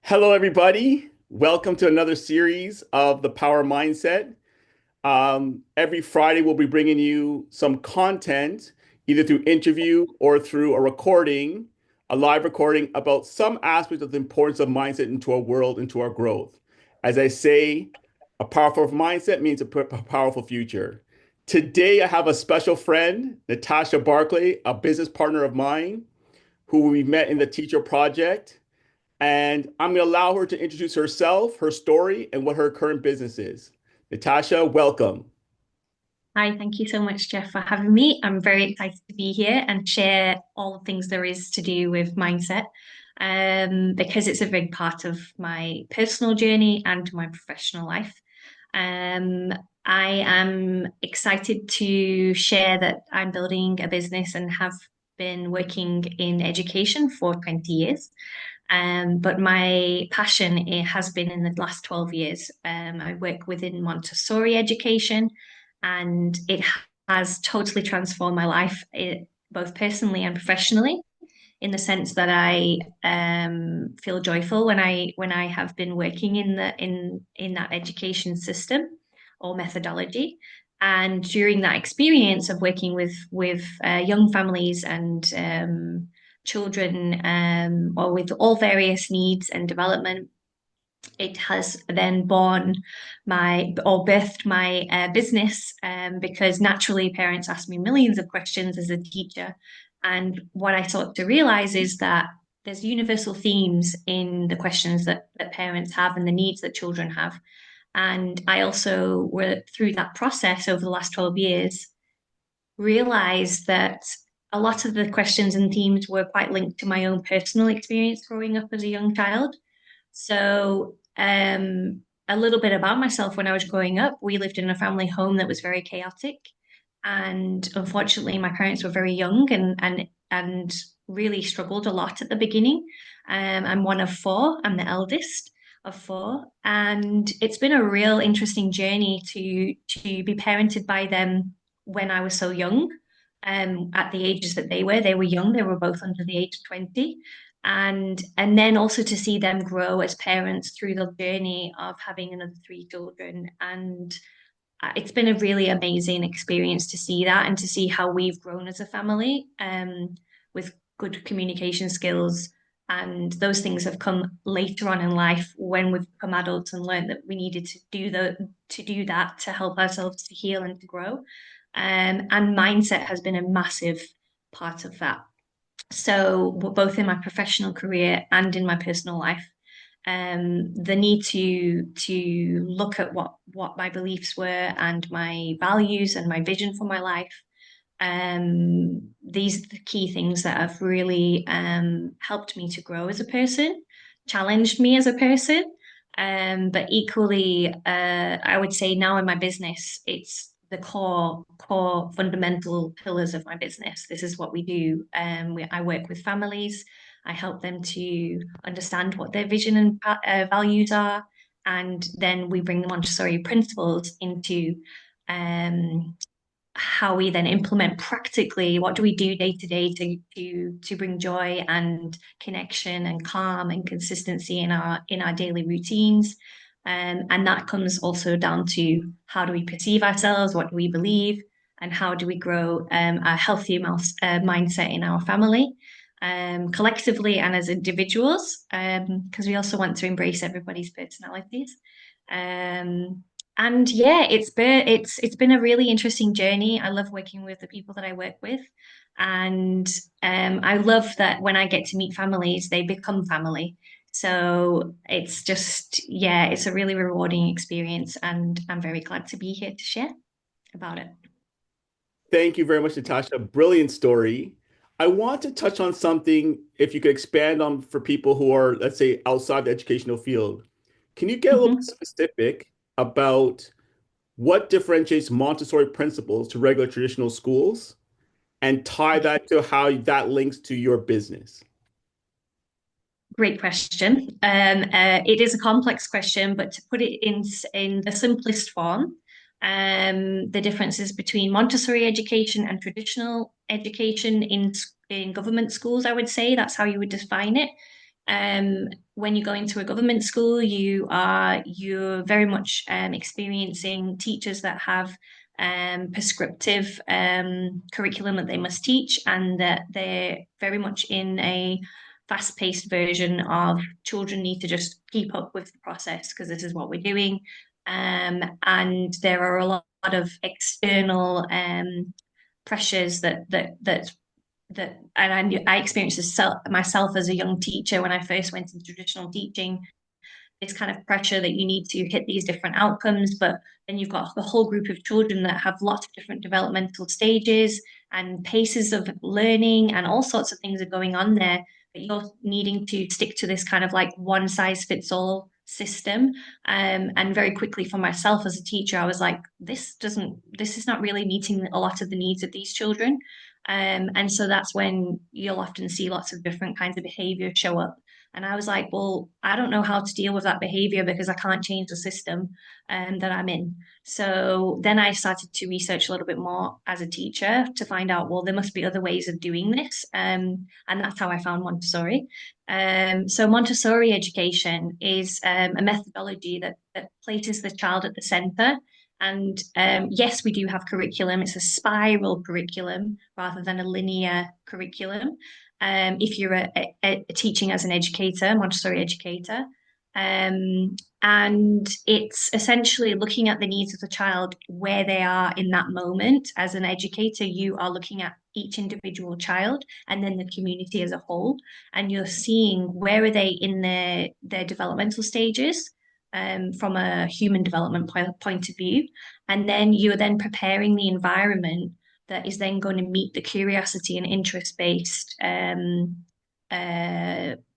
Hello, everybody. Welcome to another series of The Power Mindset. Every Friday, we'll be bringing you some content, either through interview or through a live recording about some aspect of the importance of mindset into our world, into our growth. As I say, a powerful mindset means a powerful future. Today, I have a special friend, Natasha Barclay, a business partner of mine, who we met in the teacher project. And I'm going to allow her to introduce herself, her story, and what her current business is. Natasha, welcome. Hi, thank you so much, Jeff, for having me. I'm very excited to be here and share all the things there is to do with mindset, because it's a big part of my personal journey and my professional life. Um, I am excited to share that I'm building a business and have been working in education for 20 years. But my passion it has been in the last 12 years. I work within Montessori education, and it has totally transformed my life, both personally and professionally, in the sense that I feel joyful when I have been working in that education system or methodology. And during that experience of working with young families and children, or with all various needs and development, it has then born my or birthed my business, because naturally parents ask me millions of questions as a teacher. And what I sought to realize is that there's universal themes in the questions that parents have and the needs that children have. And I also were through that process over the last 12 years, realized that a lot of the questions and themes were quite linked to my own personal experience growing up as a young child. So, a little bit about myself. When I was growing up, we lived in a family home that was very chaotic. And unfortunately, my parents were very young and really struggled a lot at the beginning. I'm one of four, I'm the eldest of four. And it's been a real interesting journey to be parented by them when I was so young. At the ages that they were young, they were both under the age of 20, and then also to see them grow as parents through the journey of having another three children. And it's been a really amazing experience to see that and to see how we've grown as a family, with good communication skills. And those things have come later on in life when we've become adults and learned that we needed to do that to help ourselves to heal and to grow. And mindset has been a massive part of that. So, both in my professional career and in my personal life, the need to look at what my beliefs were and my values and my vision for my life. These are the key things that have really helped me to grow as a person, challenged me as a person. But equally, I would say now in my business, it's the core fundamental pillars of my business. This is what we do. I work with families. I help them to understand what their vision and values are, and then we bring the Montessori principles into um, how we then implement practically. What do we do day to day to bring joy and connection and calm and consistency in our daily routines. And that comes also down to how do we perceive ourselves, what do we believe, and how do we grow a healthy mindset in our family, collectively and as individuals, because we also want to embrace everybody's personalities. Um, and yeah, it's been a really interesting journey. I love working with the people that I work with, and I love that when I get to meet families, they become family. So it's just, yeah, it's a really rewarding experience, and I'm very glad to be here to share about it. Thank you very much, Natasha. Brilliant story. I want to touch on something, if you could expand on for people who are, let's say, outside the educational field. Can you get a little bit Mhm. specific about what differentiates Montessori principles to regular traditional schools and tie that to how that links to your business? Great question. It is a complex question, but to put it in the simplest form, the differences between Montessori education and traditional education in government schools, I would say that's how you would define it. When you go into a government school, you're very much experiencing teachers that have prescriptive curriculum that they must teach, and that they're very much in a fast-paced version of children need to just keep up with the process because this is what we're doing. And there are a lot of external pressures that and I experienced this myself as a young teacher when I first went into traditional teaching, this kind of pressure that you need to hit these different outcomes, but then you've got the whole group of children that have lots of different developmental stages and paces of learning, and all sorts of things are going on there. But you're needing to stick to this kind of like one size fits all system. And very quickly for myself as a teacher, I was like, this is not really meeting a lot of the needs of these children. And so that's when you'll often see lots of different kinds of behavior show up. And I was like, well, I don't know how to deal with that behavior because I can't change the system that I'm in. So then I started to research a little bit more as a teacher to find out, well, there must be other ways of doing this. And that's how I found Montessori. So Montessori education is a methodology that places the child at the center. And yes, we do have curriculum. It's a spiral curriculum rather than a linear curriculum. If you're teaching as an educator, Montessori educator. And it's essentially looking at the needs of the child where they are in that moment. As an educator, you are looking at each individual child and then the community as a whole, and you're seeing where are they in their developmental stages. From a human development point of view, and then you're then preparing the environment that is then going to meet the curiosity and interest-based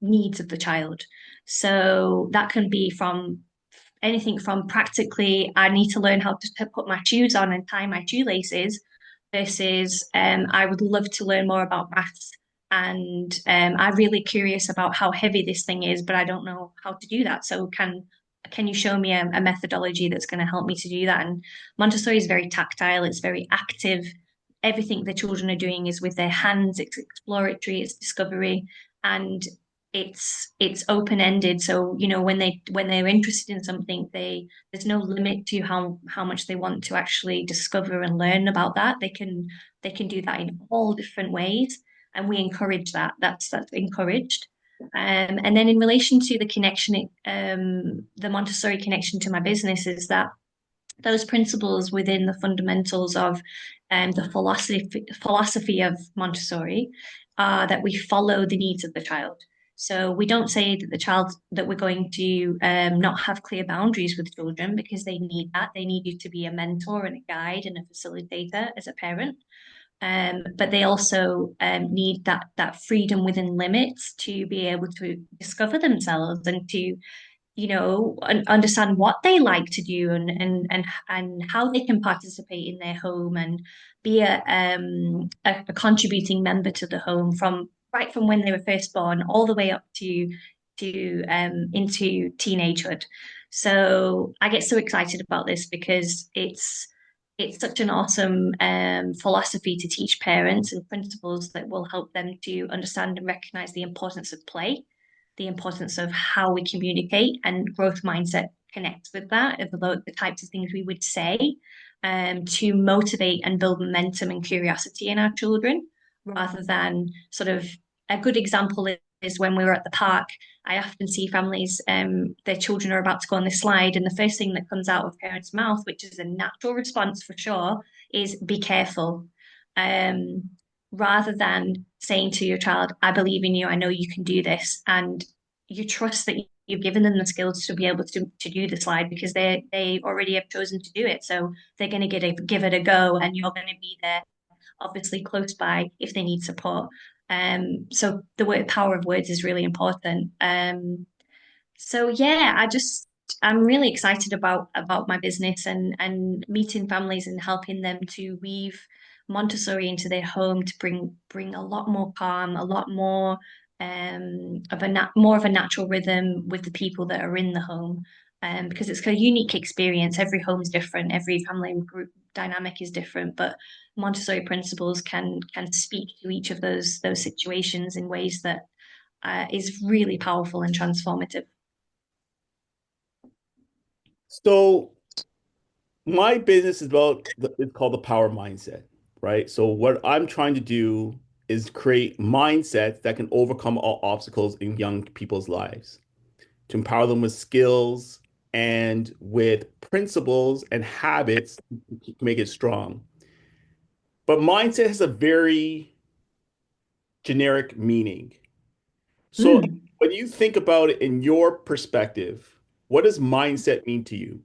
needs of the child. So that can be from anything from practically, I need to learn how to put my shoes on and tie my shoelaces, versus I would love to learn more about maths. And I'm really curious about how heavy this thing is, but I don't know how to do that. So can you show me a methodology that's going to help me to do that? And Montessori is very tactile, it's very active. Everything the children are doing is with their hands, it's exploratory, it's discovery, and it's open-ended. So, when they're interested in something, there's no limit to how much they want to actually discover and learn about that. They can do that in all different ways, and we encourage that. That's encouraged. And then in relation to the connection, the Montessori connection to my business is that those principles within the fundamentals of the philosophy of Montessori are that we follow the needs of the child. So we don't say that we're going to not have clear boundaries with children, because they need that. They need you to be a mentor and a guide and a facilitator as a parent. But they also need that freedom within limits to be able to discover themselves and to understand what they like to do, and how they can participate in their home and be a contributing member to the home from right from when they were first born all the way up to into teenagehood. So I get so excited about this because it's such an awesome philosophy to teach parents, and principles that will help them to understand and recognize the importance of play, the importance of how we communicate, and growth mindset connects with that, of the types of things we would say to motivate and build momentum and curiosity in our children, rather than sort of a good example is when we were at the park. I often see families, their children are about to go on this slide, and the first thing that comes out of parents' mouth, which is a natural response for sure, is be careful. Um, Rather than saying to your child, I believe in you, I know you can do this, and you trust that you've given them the skills to be able to do the slide, because they already have chosen to do it. So they're going to give it a go, and you're going to be there, obviously close by if they need support. So the power of words is really important. So yeah, I'm really excited about my business, and meeting families and helping them to weave Montessori into their home to bring a lot more calm, a lot more more of a natural rhythm with the people that are in the home. because it's a unique experience. Every home's different, every family and group dynamic is different, but Montessori principles can speak to each of those situations in ways that is really powerful and transformative. So my business is it's called the power mindset, right? So what I'm trying to do is create mindsets that can overcome all obstacles in young people's lives, to empower them with skills and with principles and habits to make it strong. But mindset has a very generic meaning. So Mm. when you think about it in your perspective, what does mindset mean to you?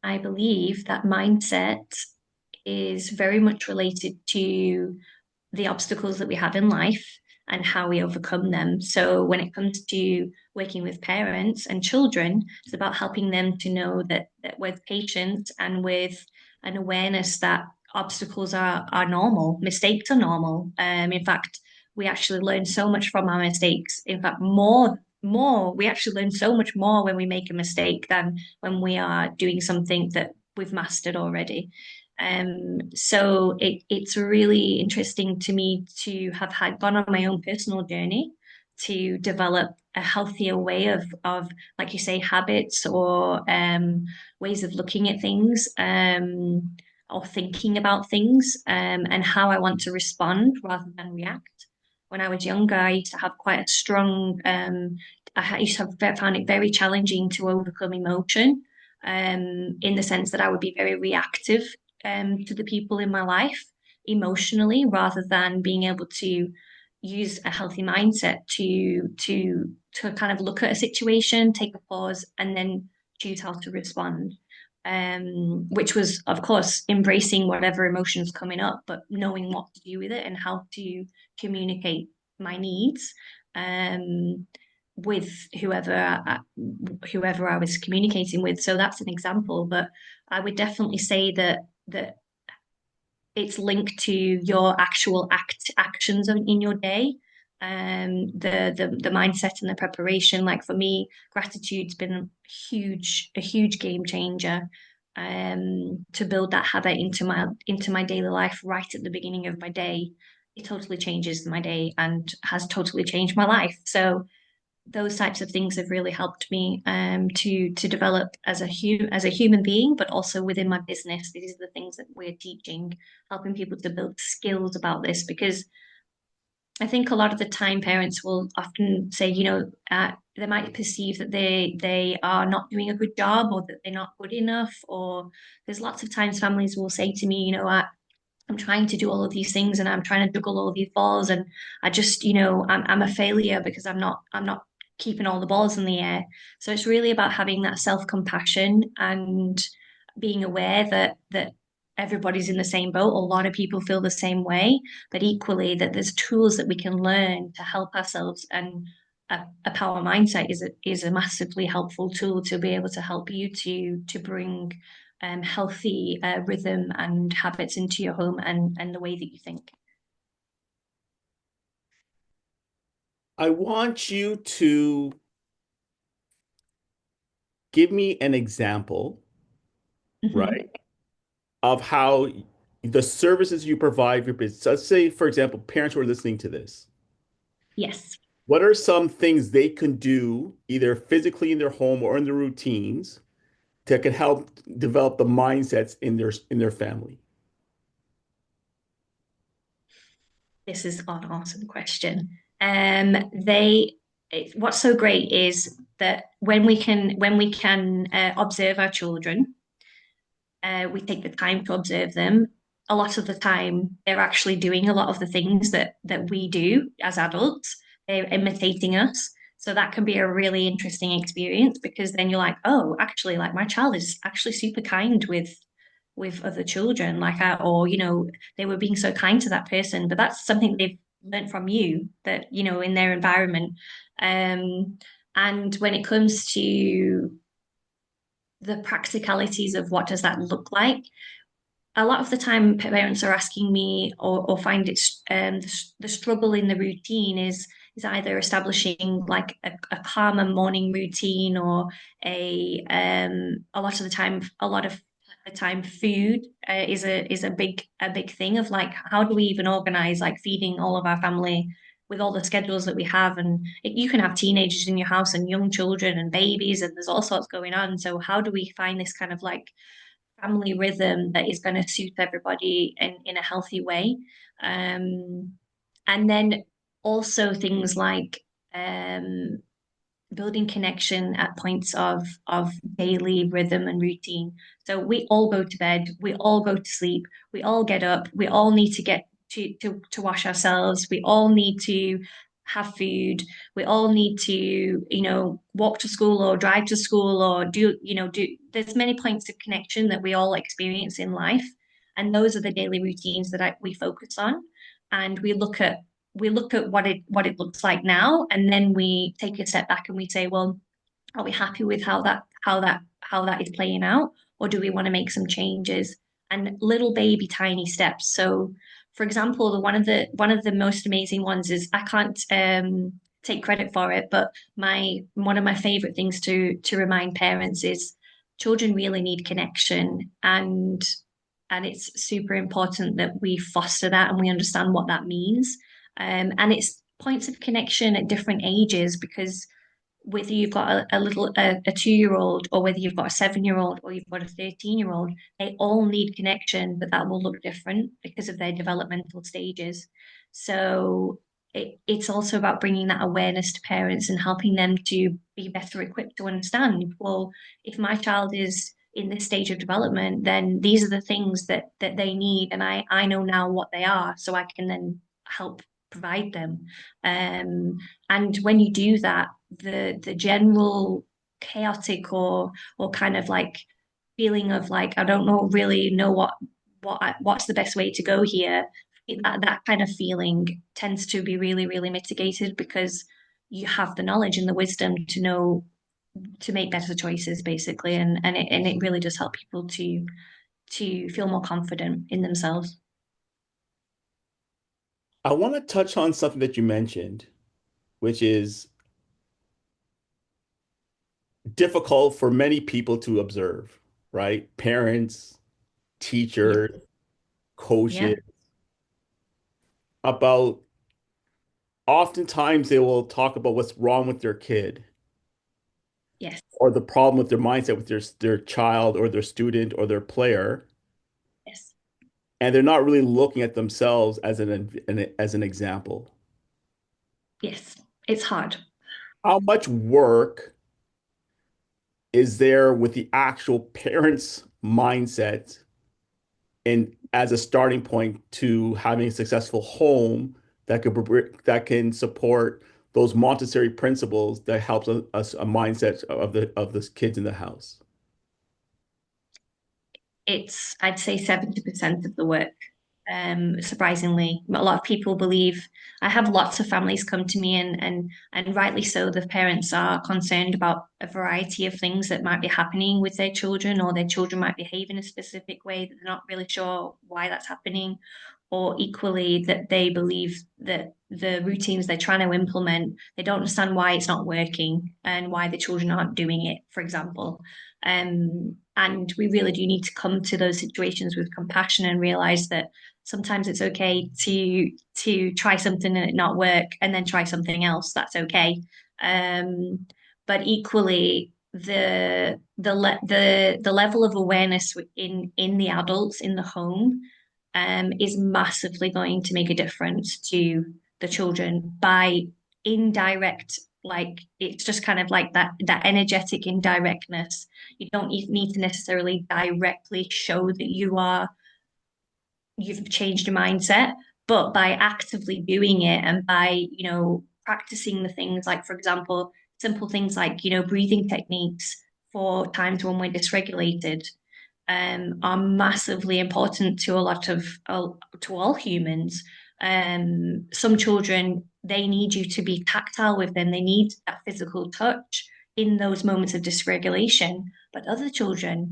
I believe that mindset is very much related to the obstacles that we have in life and how we overcome them. So when it comes to working with parents and children, it's about helping them to know that with patience and with an awareness that obstacles are normal, mistakes are normal. In fact, we actually learn so much from our mistakes. In fact, we actually learn so much more when we make a mistake than when we are doing something that we've mastered already. So it's really interesting to me to have had gone on my own personal journey to develop a healthier way of like you say, habits or ways of looking at things or thinking about things and how I want to respond rather than react. When I was younger, I used to have quite a strong, I used to have, found it very challenging to overcome emotion in the sense that I would be very reactive to the people in my life emotionally rather than being able to use a healthy mindset to kind of look at a situation, take a pause, and then choose how to respond. Which was, of course, embracing whatever emotions coming up, but knowing what to do with it and how to communicate my needs with whoever I was communicating with. So that's an example, but I would definitely say that it's linked to your actual actions in your day. The mindset and the preparation. Like for me, gratitude's been a huge game changer. To build that habit into my daily life right at the beginning of my day, it totally changes my day and has totally changed my life. So those types of things have really helped me to develop as as a human being, but also within my business. These are the things that we're teaching, helping people to build skills about this because I think a lot of the time parents will often say, they might perceive that they are not doing a good job or that they're not good enough. Or there's lots of times families will say to me, I'm trying to do all of these things and I'm trying to juggle all these balls and I just, I'm a failure because I'm not keeping all the balls in the air. So it's really about having that self-compassion and being aware that everybody's in the same boat. A lot of people feel the same way, but equally that there's tools that we can learn to help ourselves and a power mindset is a massively helpful tool to be able to help you to bring healthy rhythm and habits into your home and the way that you think. I want you to give me an example, Mhm. right, of how the services you provide your business. Let's say, for example, parents who are listening to this. Yes. What are some things they can do, either physically in their home or in their routines, that can help develop the mindsets in their family? This is an awesome question. They, what's so great is that when we can observe our children, we take the time to observe them. A lot of the time, they're actually doing a lot of the things that we do as adults. They're imitating us. So that can be a really interesting experience because then you're like, oh, actually, like my child is actually super kind with other children, or they were being so kind to that person, but that's something they've learned from you that in their environment. And when it comes to the practicalities of what does that look like, a lot of the time parents are asking me or find the struggle in the routine is is either establishing like a calmer morning routine or a lot of the time, a lot of the time food is a big thing of like how do we even organize like feeding all of our family with all the schedules that we have, and you can have teenagers in your house and young children and babies and there's all sorts going on, so how do we find this kind of like family rhythm that is going to suit everybody in a healthy way. Um, and then also things like building connection at points of daily rhythm and routine. So we all go to bed, we all go to sleep, we all get up, we all need to get to wash ourselves, we all need to have food, we all need to, walk to school or drive to school or do there's many points of connection that we all experience in life. And those are the daily routines that we focus on. And we look at what it looks like now, and then we take a step back and we say, well, are we happy with how that is playing out, or do we want to make some changes? And little baby tiny steps. So, for example, one of the most amazing ones is I can't take credit for it, but my one of my favorite things to remind parents is children really need connection, and it's super important that we foster that and we understand what that means. And it's points of connection at different ages, because whether you've got a 2-year old, or whether you've got a 7-year old, or you've got a 13-year old, they all need connection, but that will look different because of their developmental stages. So it's also about bringing that awareness to parents and helping them to be better equipped to understand, well, if my child is in this stage of development, then these are the things that they need, and I know now what they are, so I can then help provide them. Um, and when you do that, the general chaotic or kind of like feeling of like I don't know really know what's the best way to go here, that kind of feeling tends to be really really mitigated, because you have the knowledge and the wisdom to know to make better choices basically, and it really does help people to feel more confident in themselves. I want to touch on something that you mentioned, which is difficult for many people to observe, right? Parents, Yeah, teachers, coaches, yeah, about oftentimes they will talk about what's wrong with their kid yes, or the problem with their mindset with their child or their student or their player, yes, and they're not really looking at themselves as as an example. yes. It's hard. How much work is there with the actual parents' mindset and as a starting point to having a successful home that can support those Montessori principles that helps us a mindset of the kids in the house? It's, I'd say, 70% of the work. Surprisingly, a lot of people believe. I have lots of families come to me, and rightly so. The parents are concerned about a variety of things that might be happening with their children, or their children might behave in a specific way that they're not really sure why that's happening, or equally that they believe that the routines they're trying to implement, they don't understand why it's not working and why the children aren't doing it, for example. And we really do need to come to those situations with compassion and realize that sometimes it's okay to try something and it not work, and then try something else. That's okay. But equally, the level of awareness in the adults in the home is massively going to make a difference to the children by indirect, like it's just kind of like that energetic indirectness. You don't even need to necessarily directly show that you've changed your mindset, but by actively doing it and by, practicing the things like, for example, simple things like, breathing techniques for times when we're dysregulated, are massively important to a lot of to all humans. Some children, they need you to be tactile with them. They need that physical touch in those moments of dysregulation. But other children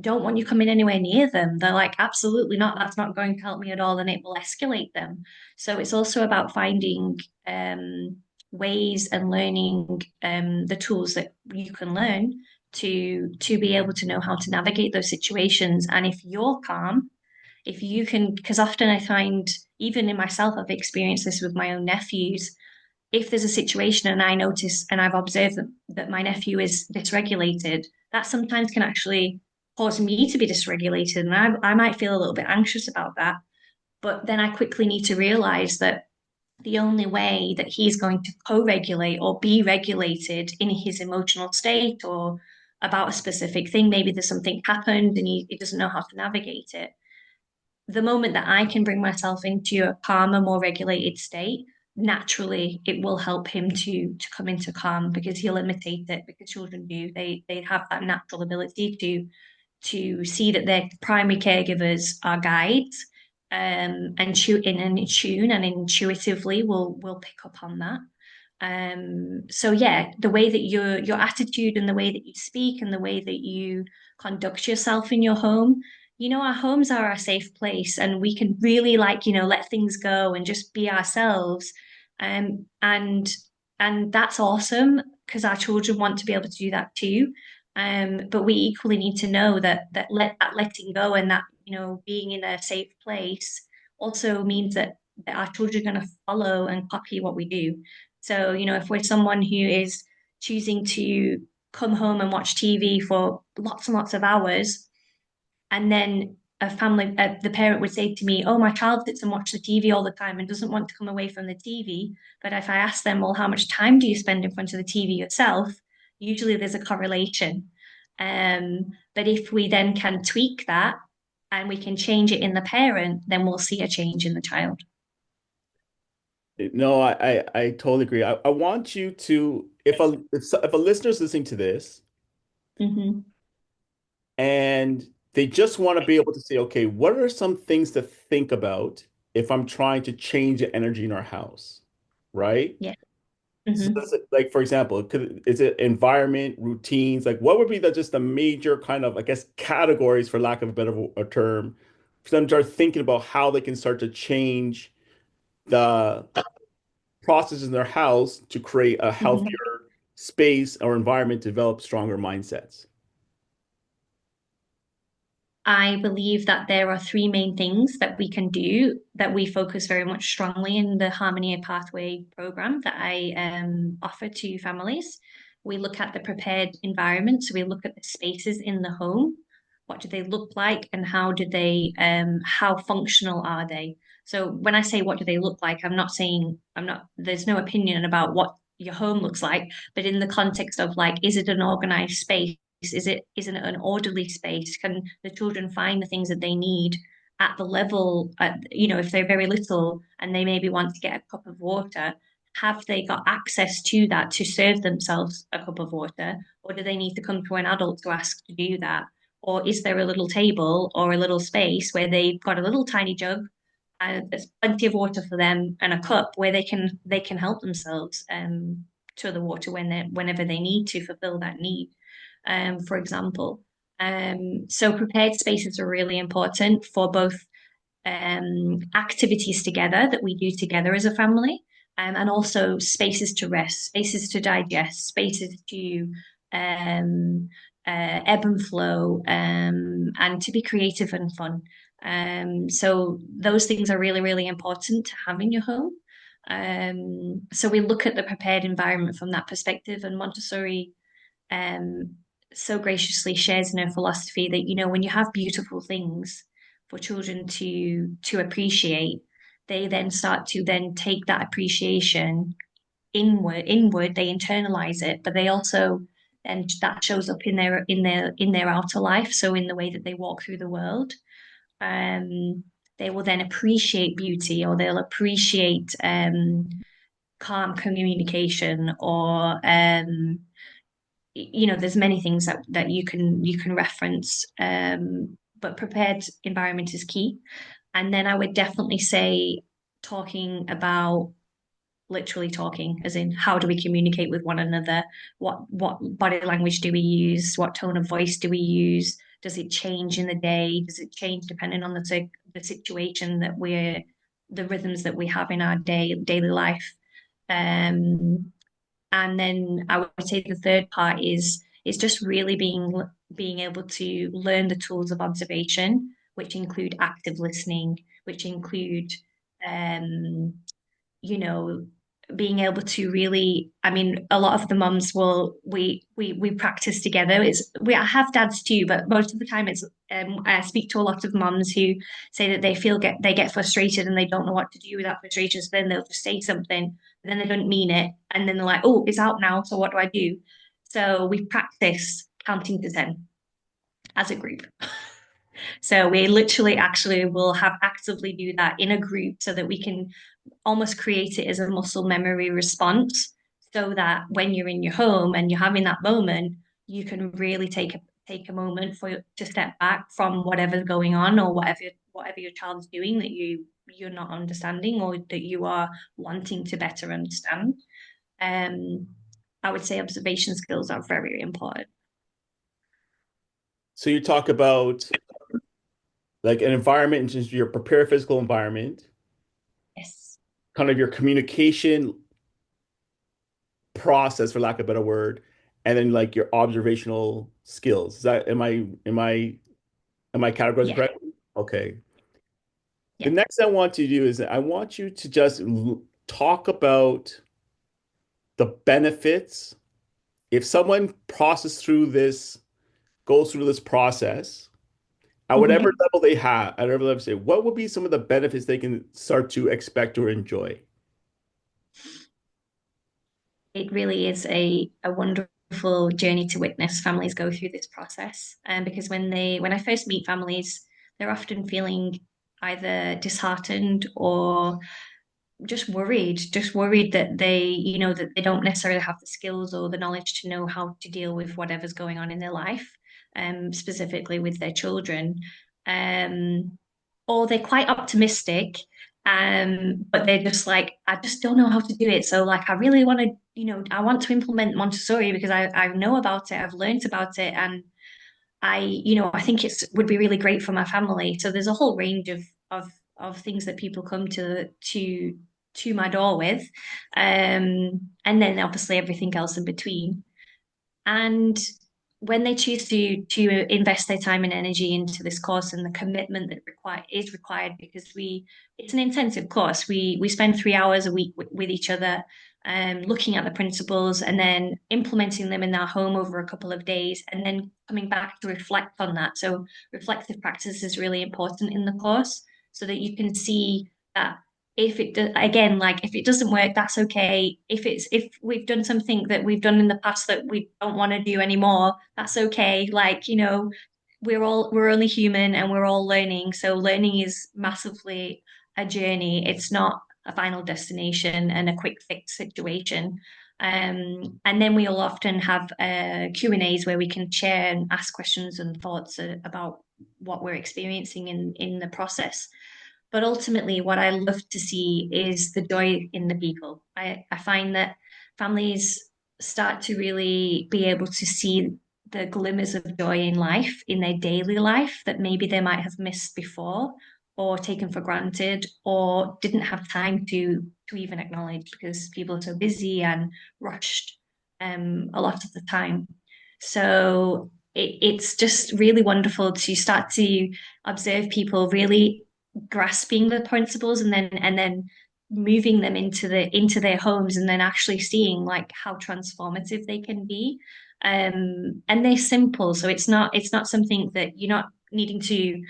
don't want you coming anywhere near them. They're like, absolutely not. That's not going to help me at all, and it will escalate them. So it's also about finding ways and learning the tools that you can learn to be able to know how to navigate those situations. And if you're calm, if you can, because often I find, even in myself, I've experienced this with my own nephews. If there's a situation and I notice and I've observed that my nephew is dysregulated, that sometimes can actually cause me to be dysregulated. And I might feel a little bit anxious about that. But then I quickly need to realize that the only way that he's going to co-regulate or be regulated in his emotional state or about a specific thing, maybe there's something happened and he doesn't know how to navigate it. The moment that I can bring myself into a calmer, more regulated state, naturally it will help him to come into calm because he'll imitate it because children do. They have that natural ability to see that their primary caregivers are guides, and in tune and intuitively will pick up on that. So yeah, the way that your attitude and the way that you speak and the way that you conduct yourself in your home, our homes are our safe place and we can really let things go and just be ourselves. Um, and and that's awesome because our children want to be able to do that too. But we equally need to know that letting go and that, being in a safe place also means that our children are going to follow and copy what we do. So, if we're someone who is choosing to come home and watch TV for lots and lots of hours, and then the parent would say to me, "Oh, my child sits and watches the TV all the time and doesn't want to come away from the TV." But if I ask them, "Well, how much time do you spend in front of the TV yourself?" Usually there's a correlation. But if we then can tweak that and we can change it in the parent, then we'll see a change in the child. No, I totally agree. I want you to, if a listener's listening to this Hmm. and they just want to be able to say, okay, what are some things to think about if I'm trying to change the energy in our house, right? Yeah. So Hmm. is it, like, for example, is it environment, routines? Like, what would be just the major kind of, I guess, categories, for lack of a better a term, for them to start thinking about how they can start to change the processes in their house to create a healthier Hmm. space or environment, develop stronger mindsets? I believe that there are three main things that we can do that we focus very much strongly in the Harmony Pathway program that I offer to families. We look at the prepared environment, so we look at the spaces in the home. What do they look like, and how functional are they? So when I say what do they look like, there's no opinion about what your home looks like, but in the context of like, is it an organized space? Isn't it an orderly space? Can the children find the things that they need at the level, if they're very little and they maybe want to get a cup of water, have they got access to that to serve themselves a cup of water? Or do they need to come to an adult to ask to do that? Or is there a little table or a little space where they've got a little tiny jug and there's plenty of water for them and a cup where they can help themselves to the water whenever they need to fulfill that need, for example. So prepared spaces are really important for both activities together that we do together as a family, and also spaces to rest, spaces to digest, spaces to um, ebb and flow, and to be creative and fun. So those things are really, really important to have in your home. So we look at the prepared environment from that perspective, and Montessori um, so graciously shares in her philosophy that, when you have beautiful things for children to appreciate, they then start to then take that appreciation inward, they internalize it, but they also, and that shows up in their outer life, so in the way that they walk through the world. um they will then appreciate beauty, or they'll appreciate calm communication, or there's many things that you can reference, but prepared environment is key. And then I would definitely say talking about literally talking, as in how do we communicate with one another? What body language do we use? What tone of voice do we use? Does it change in the day? Does it change depending on the situation that the rhythms that we have in our daily life? And then I would say the third part is just really being able to learn the tools of observation, which include active listening, which include um, you know, being able to really, I mean, a lot of the mums will we practice together. I have dads too, but most of the time it's I speak to a lot of mums who say that they get frustrated and they don't know what to do with that frustration. So then they'll just say something, and then they don't mean it, and then they're like, "Oh, it's out now. So what do I do?" So we practice counting to 10 as a group. So we literally actually will have actively do that in a group so that we can almost create it as a muscle memory response so that when you're in your home and you're having that moment, you can really take a moment to step back from whatever's going on or whatever your child's doing that you're not understanding or that you are wanting to better understand. Um, I would say observation skills are very important. So you talk about like an environment in terms of your prepared physical environment, Yes. kind of your communication process, for lack of a better word, and then like your observational skills. Is that am I categorizing Yeah. correctly? Okay. The Yeah. next thing I want to do is I want you to just talk about the benefits if someone goes through this process at whatever Mhm. level they have, at whatever level say, what would be some of the benefits they can start to expect or enjoy? It really is a wonderful journey to witness families go through this process. And because when I first meet families, they're often feeling either disheartened or just worried that that they don't necessarily have the skills or the knowledge to know how to deal with whatever's going on in their life, specifically with their children. Um, or they're quite optimistic, but they're just like, I just don't know how to do it. So like I really want to, I want to implement Montessori because I know about it, I've learned about it, and I think would be really great for my family. So there's a whole range of things that people come to my door with, and then obviously everything else in between. And when they choose to invest their time and energy into this course and the commitment that is required because we it's an intensive course. We spend 3 hours a week with each other, looking at the principles and then implementing them in our home over a couple of days and then coming back to reflect on that. So reflective practice is really important in the course so that you can see that if it does again like if it doesn't work, that's okay. If we've done something that we've done in the past that we don't want to do anymore, that's okay. Like we're only human and we're all learning, so learning is massively a journey. It's not a final destination and a quick fix situation. And then we'll often have Q&As where we can share and ask questions and thoughts about what we're experiencing in the process. But ultimately, what I love to see is the joy in the people. I find that families start to really be able to see the glimmers of joy in life, in their daily life, that maybe they might have missed before or taken for granted or didn't have time to even acknowledge because people are so busy and rushed a lot of the time. So it's just really wonderful to start to observe people really grasping the principles and then moving them into their homes and then actually seeing like how transformative they can be. And they're simple, so it's not something that you're not needing to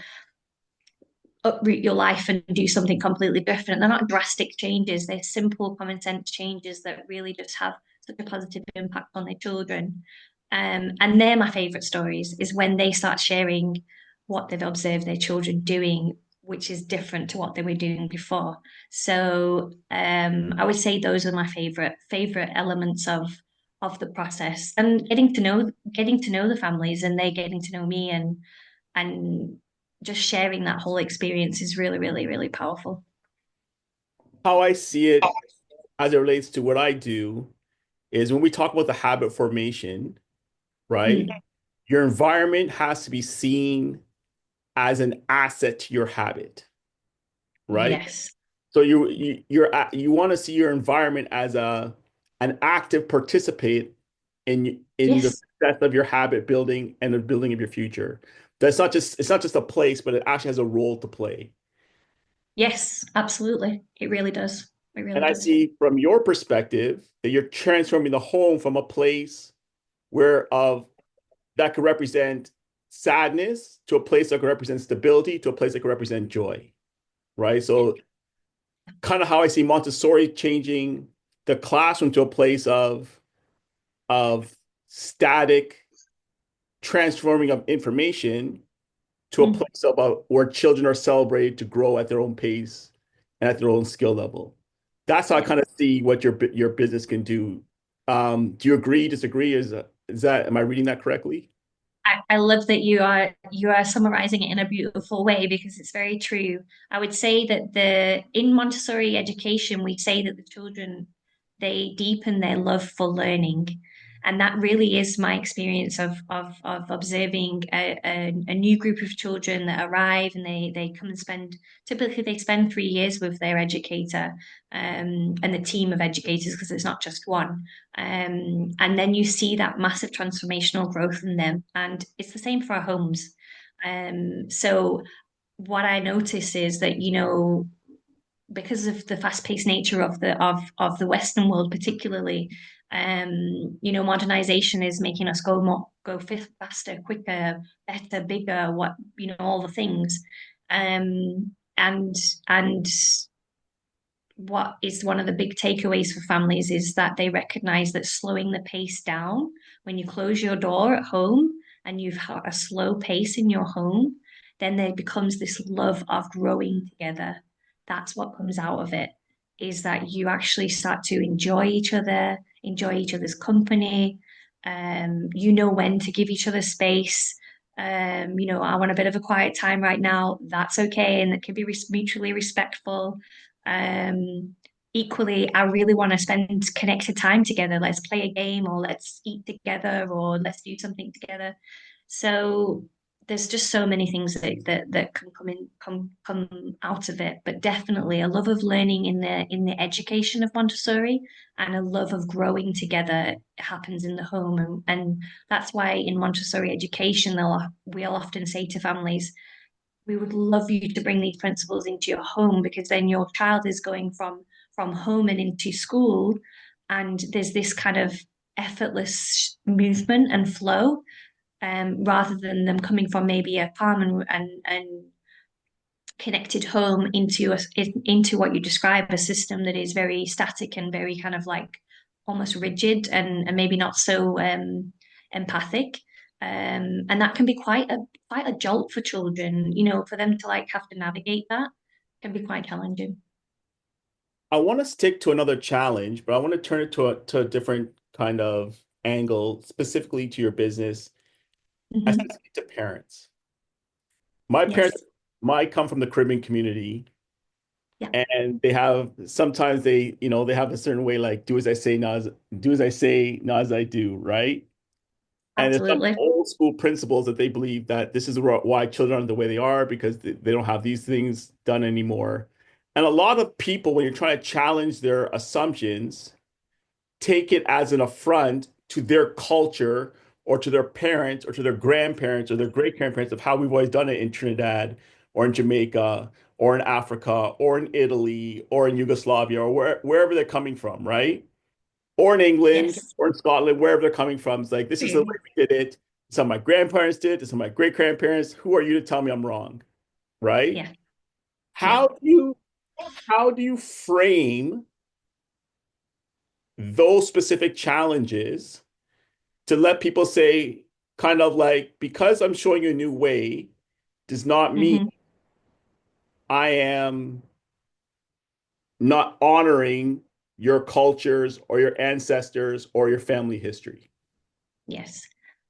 uproot your life and do something completely different. They're not drastic changes, they're simple common sense changes that really just have such a positive impact on their children. And they're my favorite stories is when they start sharing what they've observed their children doing, which is different to what they were doing before. So I would say those are my favorite elements of the process and getting to know the families and they getting to know me and just sharing that whole experience is really, really, really powerful. How I see it as it relates to what I do is when we talk about the habit formation, right? Mm, Your environment has to be seen as an asset to your habit, right? yes. So you want to see your environment as an active participant in the Yes. success of your habit building and the building of your future. That's not just it's not just a place, but it actually has a role to play. Yes, absolutely. It really does. It And really I does. see from your perspective that you're transforming the home from a place where of that could represent sadness to a place that could represent stability to a place that could represent joy, right? So kind of how I see Montessori changing the classroom to a place of static transforming of information to a Mm. place of where children are celebrated to grow at their own pace and at their own skill level. That's how I Yeah. kind of see what your business can do. Do you agree, disagree? Is that am I reading that correctly? I love that you are summarizing it in a beautiful way because it's very true. I would say that the in Montessori education, we say that the children they deepen their love for learning. And that really is my experience of observing a new group of children that arrive and they come and spend, typically they spend 3 years with their educator and the team of educators because it's not just one. And then you see that massive transformational growth in them. And it's the same for our homes. So what I notice is that, because of the fast-paced nature of the Western world, particularly, modernization is making us go faster, quicker, better, bigger, all the things. And and what is one of the big takeaways for families is that they recognize that slowing the pace down when you close your door at home and you've got a slow pace in your home, then there becomes this love of growing together. That's what comes out of it, is that you actually start to enjoy each other's company. You know when to give each other space. I want a bit of a quiet time right now. That's okay, and it can be mutually respectful. um, Equally, I really want to spend connected time together. Let's play a game or let's eat together or let's do something together. So there's just so many things that can come out of it. But definitely a love of learning in the education of Montessori and a love of growing together happens in the home. And that's why in Montessori education, we'll often say to families, we would love you to bring these principles into your home because then your child is going from home and into school, and there's this kind of effortless movement and flow, rather than them coming from maybe a calm and connected home into what you describe a system that is very static and very kind of like almost rigid and maybe not so empathic. And that can be quite a jolt for children, for them to like have to navigate that can be quite challenging. I want to stick to another challenge, but I want to turn it to a different kind of angle, specifically to your business. I Hmm. speak to parents. My parents Yes. might come from the Caribbean community, Yeah. and they have sometimes they have a certain way like do as I say, do as I say, not as I do, right? And there's some Absolutely. old school principles that they believe that this is why children are the way they are because they don't have these things done anymore. And a lot of people, when you're trying to challenge their assumptions, take it as an affront to their culture or to their parents or to their grandparents or their great grandparents of how we've always done it in Trinidad or in Jamaica or in Africa or in Italy or in Yugoslavia or wherever they're coming from, right? Or in England Yes. or in Scotland, wherever they're coming from. It's like, this is the way Mm. we did it. Some of my grandparents did, some of my great grandparents. Who are you to tell me I'm wrong? Right? Yeah. Yeah. How do you how do you frame those specific challenges to let people say, kind of like, because I'm showing you a new way, does not mean Hmm. I am not honoring your cultures or your ancestors or your family history. Yes.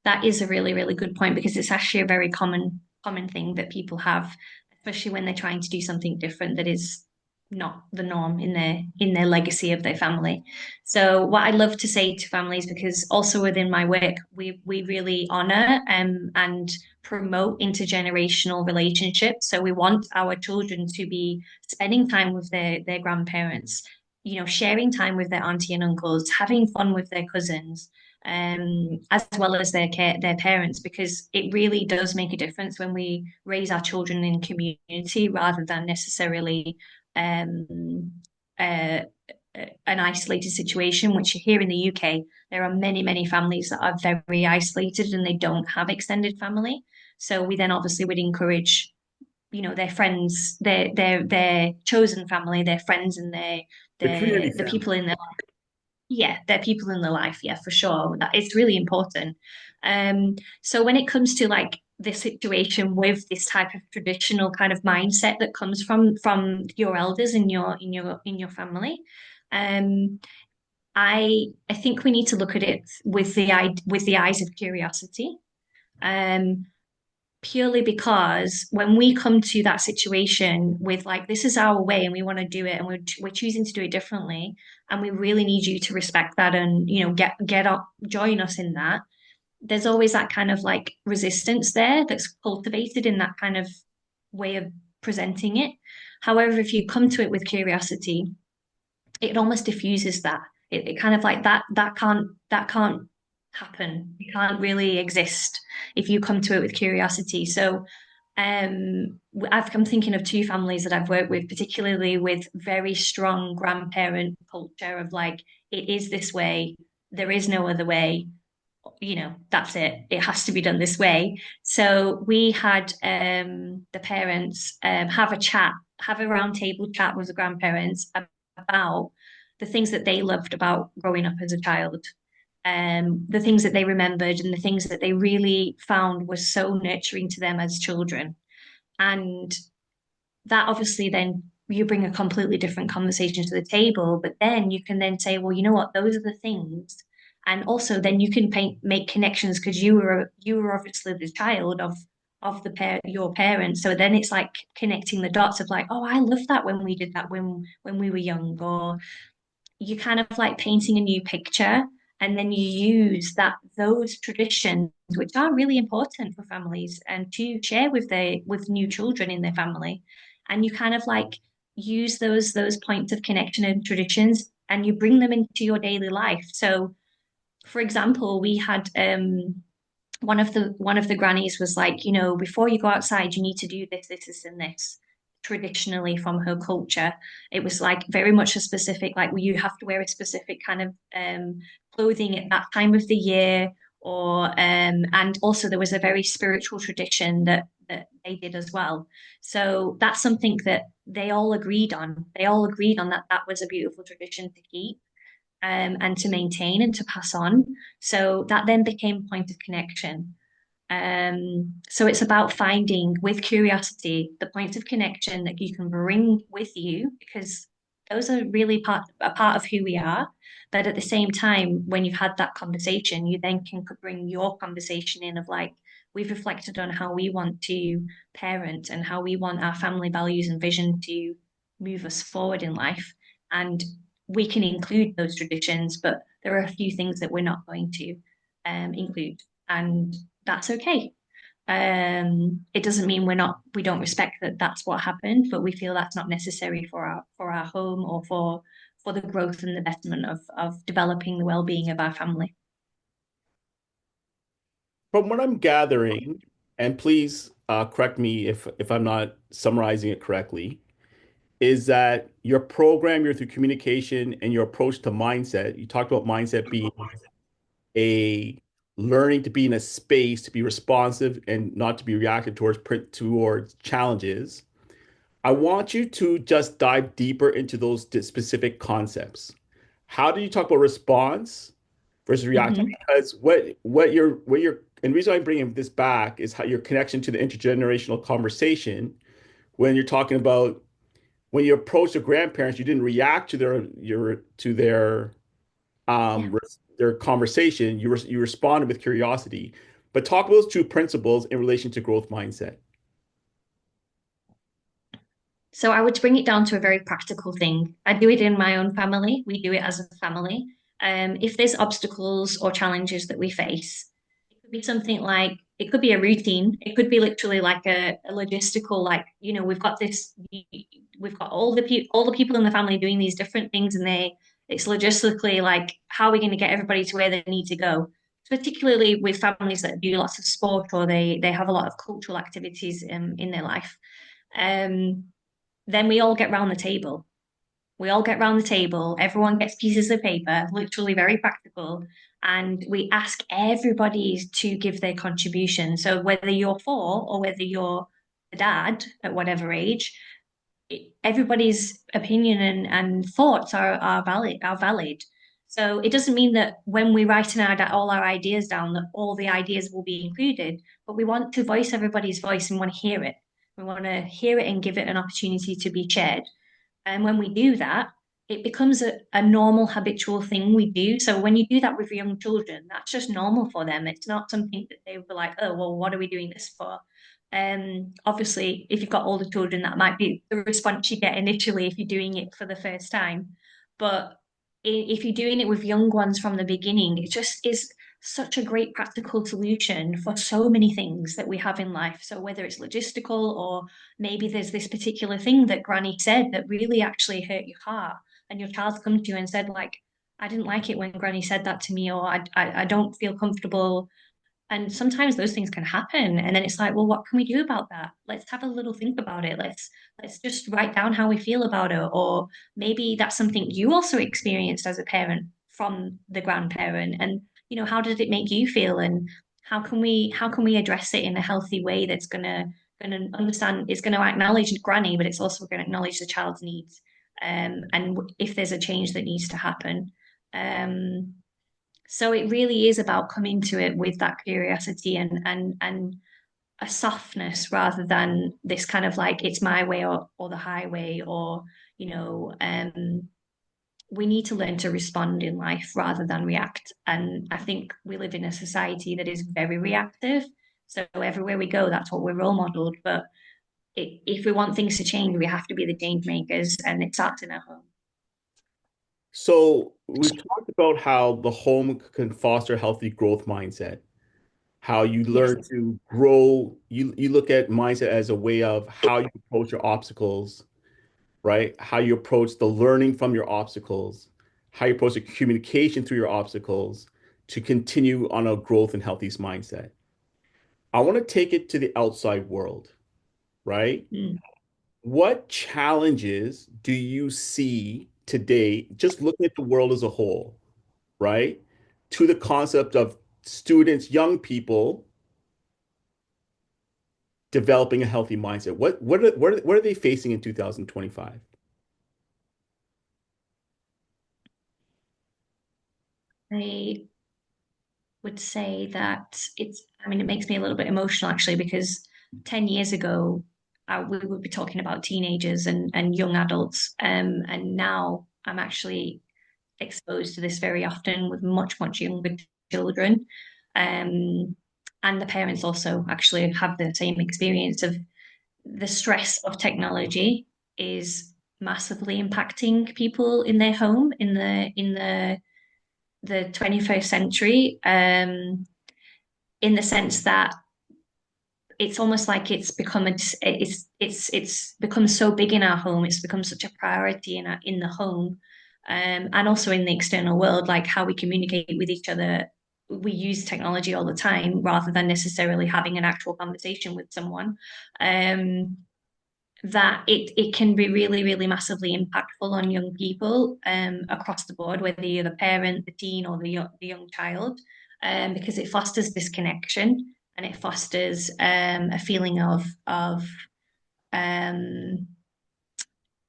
That is a really, really good point because it's actually a very common thing that people have, especially when they're trying to do something different that is not the norm in their legacy of their family. So what I love to say to families, because also within my work, we really honor and promote intergenerational relationships. So we want our children to be spending time with their grandparents, sharing time with their auntie and uncles, having fun with their cousins, as well as their parents, because it really does make a difference when we raise our children in community rather than necessarily um, uh, an isolated situation, which here in the UK, there are many, many families that are very isolated and they don't have extended family. So we then obviously would encourage, their friends, their chosen family, their friends and The community the family. people in their yeah, they're people in their life, yeah, for sure. That it's really important. So when it comes to like this situation with this type of traditional kind of mindset that comes from your elders in your family, um, I think we need to look at it with with the eyes of curiosity. Um, Purely because when we come to that situation with like this is our way and we want to do it and we're choosing to do it differently and we really need you to respect that and get up join us in that, there's always that kind of like resistance there that's cultivated in that kind of way of presenting it. However, if you come to it with curiosity, it almost diffuses that. It kind of like that can't happen. It can't really exist if you come to it with curiosity. So I'm thinking of two families that I've worked with, particularly with very strong grandparent culture of like, it is this way, there is no other way, that's it. It has to be done this way. So we had the parents have a round table chat with the grandparents about the things that they loved about growing up as a child, the things that they remembered, and the things that they really found was so nurturing to them as children. And that obviously then you bring a completely different conversation to the table, but then you can then say, well, you know what, those are the things. And also then you can make connections because you were obviously the child of your parents. So then it's like connecting the dots of like, oh, I love that when we did that when we were young, or you kind of like painting a new picture and then you use those traditions which are really important for families and to share with new children in their family, and you kind of like use those points of connection and traditions and you bring them into your daily life. So for example, we had one of the grannies was like, before you go outside, you need to do this, and this. Traditionally, from her culture, it was like very much a specific, like you have to wear a specific kind of clothing at that time of the year, or and also there was a very spiritual tradition that they did as well. So that's something that they all agreed on. They all agreed on that was a beautiful tradition to keep and to maintain and to pass on. So that then became a point of connection. So it's about finding with curiosity the points of connection that you can bring with you because those are really a part of who we are. But at the same time, when you've had that conversation, you then can bring your conversation in of like, we've reflected on how we want to parent and how we want our family values and vision to move us forward in life. And we can include those traditions, but there are a few things that we're not going to include. And that's okay. It doesn't mean we don't respect that that's what happened, but we feel that's not necessary for our home or for the growth and the betterment of developing the well-being of our family. From what I'm gathering, and please correct me if I'm not summarizing it correctly, is that your program, your through communication, and your approach to mindset. You talked about mindset being a learning to be in a space to be responsive and not to be reactive towards challenges. I want you to just dive deeper into those specific concepts. How do you talk about response versus reactive? Mhm. Because what you're and the reason I'm bringing this back is how your connection to the intergenerational conversation when you're talking about when you approach the grandparents, you didn't react to Yeah. their conversation. You responded with curiosity. But talk about those two principles in relation to growth mindset. So I would bring it down to a very practical thing. I do it in my own family. We do it as a family. If there's obstacles or challenges that we face, it could be something like it could be a routine. It could be literally like a logistical, like, we've got this, we've got all the people in the family doing these different things, and it's logistically like, how are we going to get everybody to where they need to go? Particularly with families that do lots of sport, or they have a lot of cultural activities in their life. Um, then we all get round the table. We all get round the table. Everyone gets pieces of paper, literally very practical, and we ask everybody to give their contribution. So whether you're four or whether you're a dad at whatever age, everybody's opinion and thoughts are valid. So it doesn't mean that when we write all our ideas down that all the ideas will be included, but we want to voice everybody's voice and want to hear it. We want to hear it and give it an opportunity to be shared. And when we do that, it becomes a normal habitual thing we do. So when you do that with young children, that's just normal for them. It's not something that they were like, oh, well, what are we doing this for? Obviously, if you've got older children, that might be the response you get initially if you're doing it for the first time. But if you're doing it with young ones from the beginning, it just is such a great practical solution for so many things that we have in life. So whether it's logistical, or maybe there's this particular thing that Granny said that really actually hurt your heart, and your child's come to you and said, like, I didn't like it when Granny said that to me, or I don't feel comfortable. And sometimes those things can happen. And then it's like, well, what can we do about that? Let's have a little think about it. Let's just write down how we feel about it. Or maybe that's something you also experienced as a parent from the grandparent. And, how did it make you feel? And how can we address it in a healthy way that's gonna understand, it's gonna acknowledge granny, but it's also gonna acknowledge the child's needs. And if there's a change that needs to happen. Um, so it really is about coming to it with that curiosity and a softness, rather than this kind of like it's my way or the highway, or we need to learn to respond in life rather than react. And I think we live in a society that is very reactive. So everywhere we go, that's what we're role modeled. But if we want things to change, we have to be the change makers, and it starts in our home. So we've talked about how the home can foster a healthy growth mindset, how you Yes. learn to grow. You look at mindset as a way of how you approach your obstacles, right? How you approach the learning from your obstacles, how you approach the communication through your obstacles to continue on a growth and healthy mindset. I want to take it to the outside world, right? Mm. What challenges do you see today, just looking at the world as a whole, right? To the concept of students, young people developing a healthy mindset. What are they facing in 2025? I would say that I mean, it makes me a little bit emotional actually, because 10 years ago, we would be talking about teenagers and young adults. And now I'm actually exposed to this very often with much, much younger children. Um, and the parents also actually have the same experience of the stress of technology is massively impacting people in their home in the 21st century, in the sense that it's almost like it's become so big in our home. It's become such a priority in the home, and also in the external world, like how we communicate with each other. We use technology all the time rather than necessarily having an actual conversation with someone. Um, that it can be really, really massively impactful on young people, across the board, whether you're the parent, the teen, or the young child, because it fosters this connection, and it fosters a feeling of um,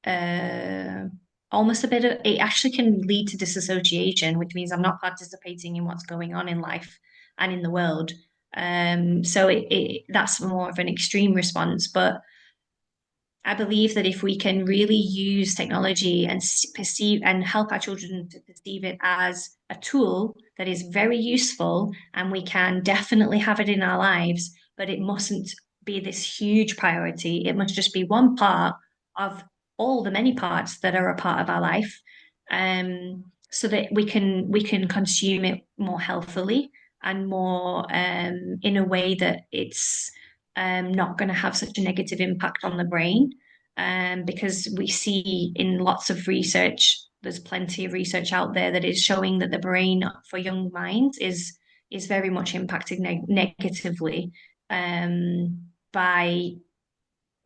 uh, almost a bit of, it actually can lead to disassociation, which means I'm not participating in what's going on in life and in the world. So that's more of an extreme response, but I believe that if we can really use technology and perceive and help our children to perceive it as a tool that is very useful, and we can definitely have it in our lives, but it mustn't be this huge priority. It must just be one part of all the many parts that are a part of our life, so that we can consume it more healthily and more in a way that it's not going to have such a negative impact on the brain. Because we see in lots of research, there's plenty of research out there that is showing that the brain for young minds is very much impacted negatively by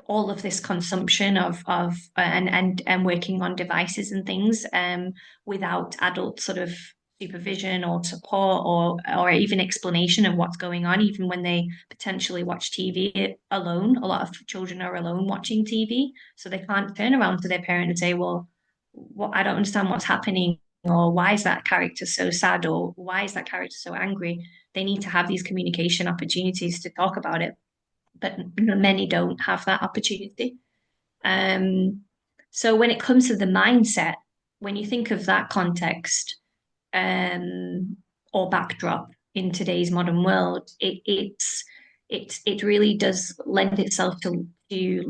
all of this consumption of and working on devices and things without adult sort of supervision or support or even explanation of what's going on, even when they potentially watch TV alone. A lot of children are alone watching TV, so they can't turn around to their parent and say, well, what, I don't understand what's happening, or why is that character so sad, or why is that character so angry. They need to have these communication opportunities to talk about it, but many don't have that opportunity. Um, so when it comes to the mindset, when you think of that context um, or backdrop in today's modern world, it really does lend itself to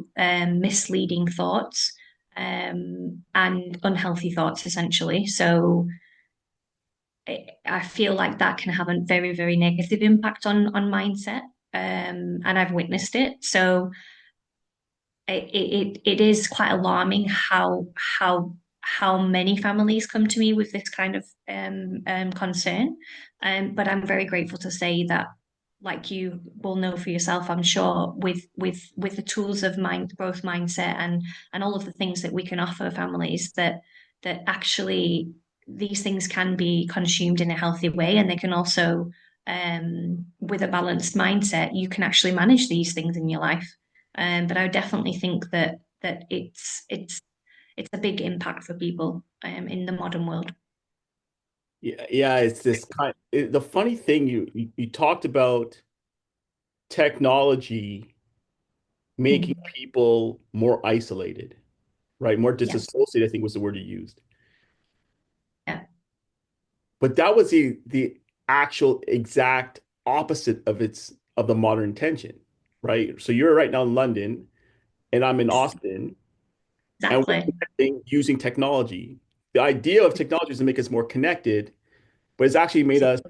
misleading thoughts and unhealthy thoughts, essentially. So I feel like that can have a very, very negative impact on mindset. And I've witnessed it. So it is quite alarming how many families come to me with this kind of concern. But I'm very grateful to say that, like you will know for yourself, I'm sure, with the tools of mind growth mindset and all of the things that we can offer families, that actually these things can be consumed in a healthy way, and they can also, with a balanced mindset, you can actually manage these things in your life. But I definitely think that it's a big impact for people in the modern world. Yeah, yeah, it's this the funny thing you talked about technology making Mm. people more isolated, right? More Yeah, disassociated, I think was the word you used. yeah, But that was the actual exact opposite of the modern intention, right? So you're right now in London and I'm in Austin and we're exactly. connecting using technology. The idea of technology is to make us more connected, but it's actually made us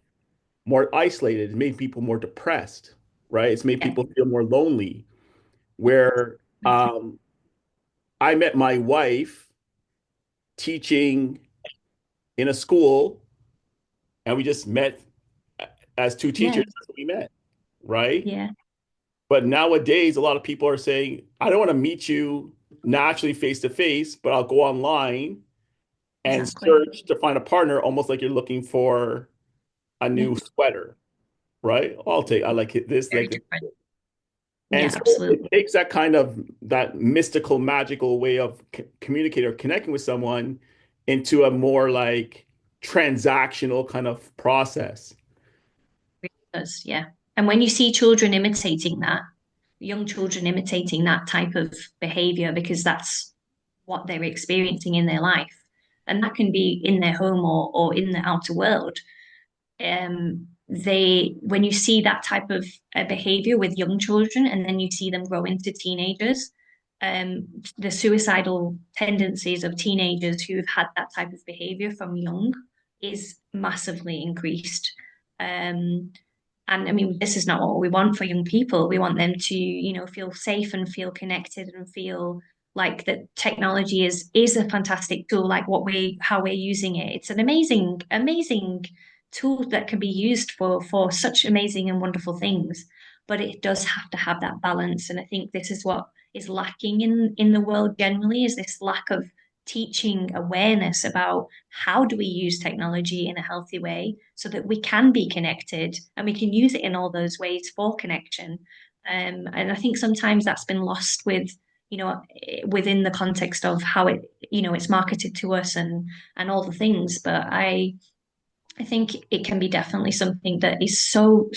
more isolated. It's made people more depressed, right? It's made Yeah, people feel more lonely. Where I met my wife teaching in a school and we just met as two yeah, teachers. That's what we met, right? yeah, But nowadays, a lot of people are saying, I don't want to meet you naturally face to face, but I'll go online and exactly. search to find a partner, almost like you're looking for a Yeah, new sweater, right? I like it, this, very like this. different. And Yeah, so it absolutely. takes that kind of that mystical, magical way of communicating or connecting with someone into a more like transactional kind of process. It does, yeah. And when you see children imitating that, young children imitating that type of behavior because that's what they're experiencing in their life, and that can be in their home or in the outer world. They when you see that type of behavior with young children and then you see them grow into teenagers, the suicidal tendencies of teenagers who've had that type of behavior from young is massively increased. um, and I mean, this is not what we want for young people. We want them to, feel safe and feel connected and feel like that technology is a fantastic tool, like how we're using it. It's an amazing, amazing tool that can be used for such amazing and wonderful things. But it does have to have that balance. And I think this is what is lacking in the world generally, is this lack of teaching awareness about how do we use technology in a healthy way so that we can be connected and we can use it in all those ways for connection. And I think sometimes that's been lost within the context of how it's marketed to us and all the things. But I think it can be definitely something that is so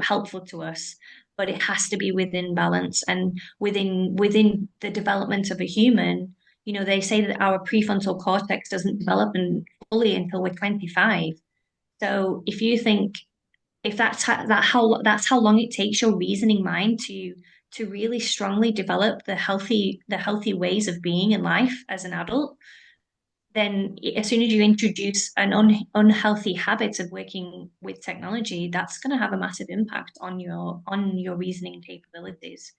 helpful to us, but it has to be within balance and within the development of a human. They say that our prefrontal cortex doesn't develop fully until we're 25. So if you think if that's how long it takes your reasoning mind to really strongly develop the healthy ways of being in life as an adult, then as soon as you introduce an unhealthy habit of working with technology, that's going to have a massive impact on your reasoning capabilities.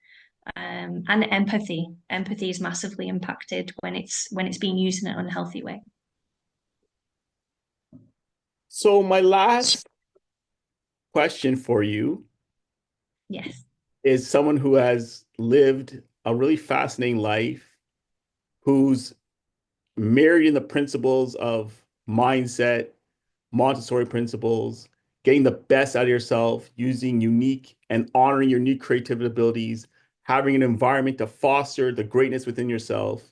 And empathy. Empathy is massively impacted when it's being used in an unhealthy way. So my last question for you Yes. is someone who has lived a really fascinating life, who's married in the principles of mindset, Montessori principles, getting the best out of yourself, using unique and honoring your unique creativity abilities, having an environment to foster the greatness within yourself.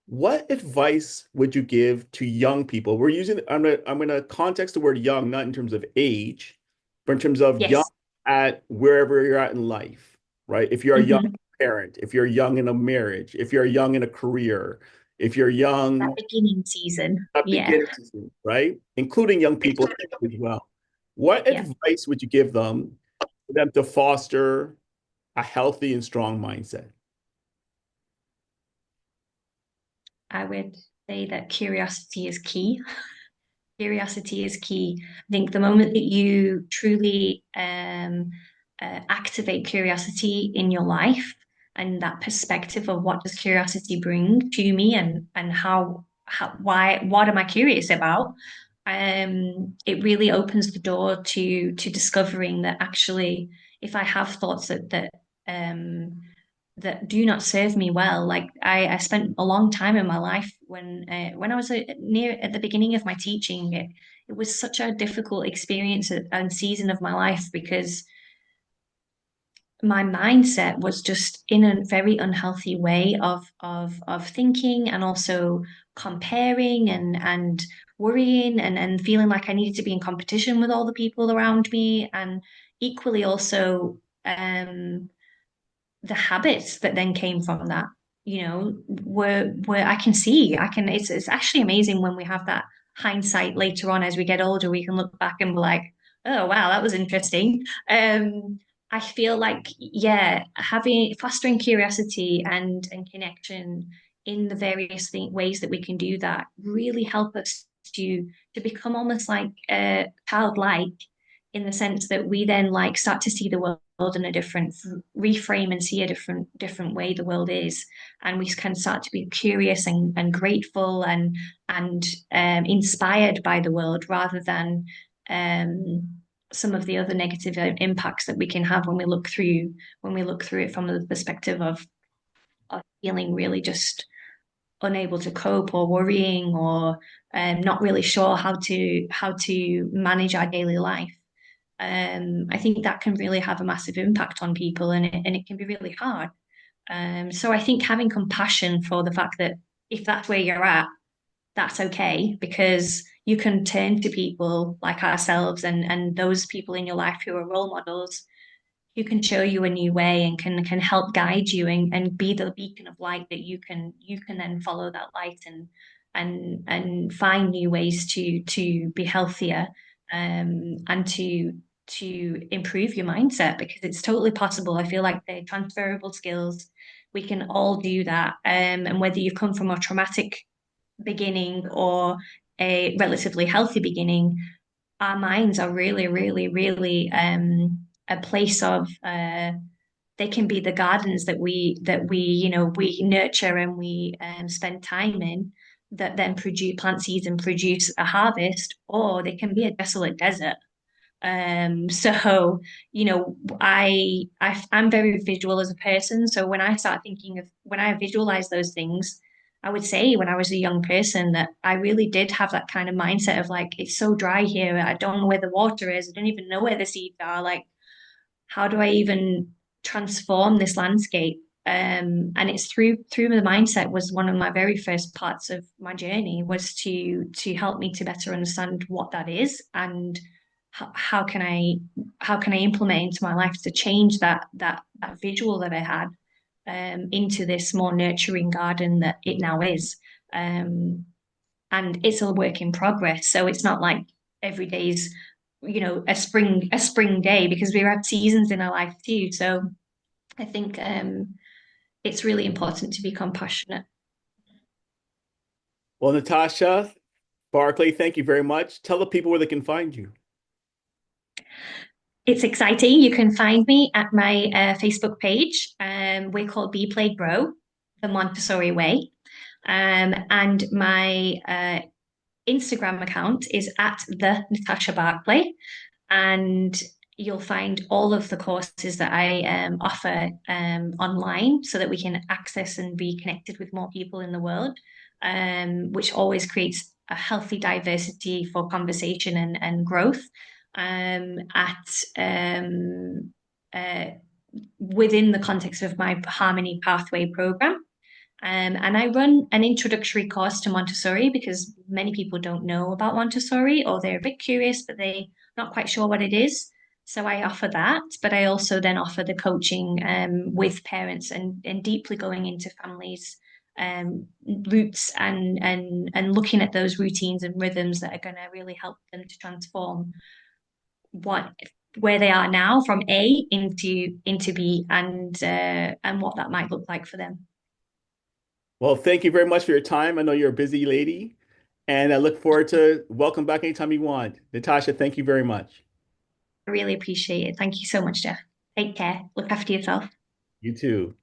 What advice would you give to young people? I'm gonna context the word young, not in terms of age, but in terms of young Yes. at wherever you're at in life, right? If you're a young Hmm. parent, if you're young in a marriage, if you're young in a career, if you're That young beginning season. at Yeah. beginning season, right? Including young people as well. What Yeah. advice would you give them for them to foster a healthy and strong mindset? I would say that curiosity is key. Curiosity is key. I think the moment that you truly activate curiosity in your life and that perspective of what does curiosity bring to me and why what am I curious about, it really opens the door to discovering that actually if I have thoughts um, that do not serve me well. Like I spent a long time in my life when I was near at the beginning of my teaching. It was such a difficult experience and season of my life because my mindset was just in a very unhealthy way of thinking and also comparing and worrying and feeling like I needed to be in competition with all the people around me and equally also the habits that then came from that, were I can it's actually amazing when we have that hindsight later on as we get older, we can look back and be like, oh wow, that was interesting. I feel like, yeah, having fostering curiosity and connection in the various ways that we can do that really help us to become almost like childlike in the sense that we then like start to see the world in a different reframe and see a different way the world is, and we can start to be curious and grateful and inspired by the world rather than um, some of the other negative impacts that we can have when we look through it from the perspective of feeling really just unable to cope or worrying or not really sure how to manage our daily life. I think that can really have a massive impact on people and it can be really hard. So I think having compassion for the fact that if that's where you're at, that's okay because you can turn to people like ourselves and those people in your life who are role models who can show you a new way and can help guide you and be the beacon of light that you can then follow that light and find new ways to be healthier and to improve your mindset because it's totally possible. I feel like they're transferable skills. We can all do that. And whether you come from a traumatic beginning or a relatively healthy beginning, our minds are really, really, really a place of they can be the gardens that we we nurture and we spend time in that then produce plant seeds and produce a harvest, or they can be a desolate desert. So, I'm very visual as a person. So when I visualize those things, I would say when I was a young person that I really did have that kind of mindset of like, it's so dry here. I don't know where the water is. I don't even know where the seeds are. Like, how do I even transform this landscape? And it's through the mindset was one of my very first parts of my journey was to help me to better understand what that is and how can I implement into my life to change that visual that I had into this more nurturing garden that it now is. Um, and it's a work in progress. So it's not like every day's, a spring day because we have seasons in our life too. So I think it's really important to be compassionate. Well, Natasha Barclay, thank you very much. Tell the people where they can find you. It's exciting. You can find me at my Facebook page. We're called Be Play Grow, the Montessori Way. And my Instagram account is at the Natasha Barclay. And you'll find all of the courses that I offer online so that we can access and be connected with more people in the world, which always creates a healthy diversity for conversation and growth at uh, within the context of my Harmony Pathway program. And I run an introductory course to Montessori because many people don't know about Montessori or they're a bit curious, but they're not quite sure what it is. So I offer that, but I also then offer the coaching with parents and deeply going into families' roots and looking at those routines and rhythms that are going to really help them to transform what where they are now from A into B and what that might look like for them. Well, thank you very much for your time. I know you're a busy lady, and I look forward to welcome back anytime you want. Natasha, thank you very much. I really appreciate it. Thank you so much, Jeff. Take care. Look after yourself. You too.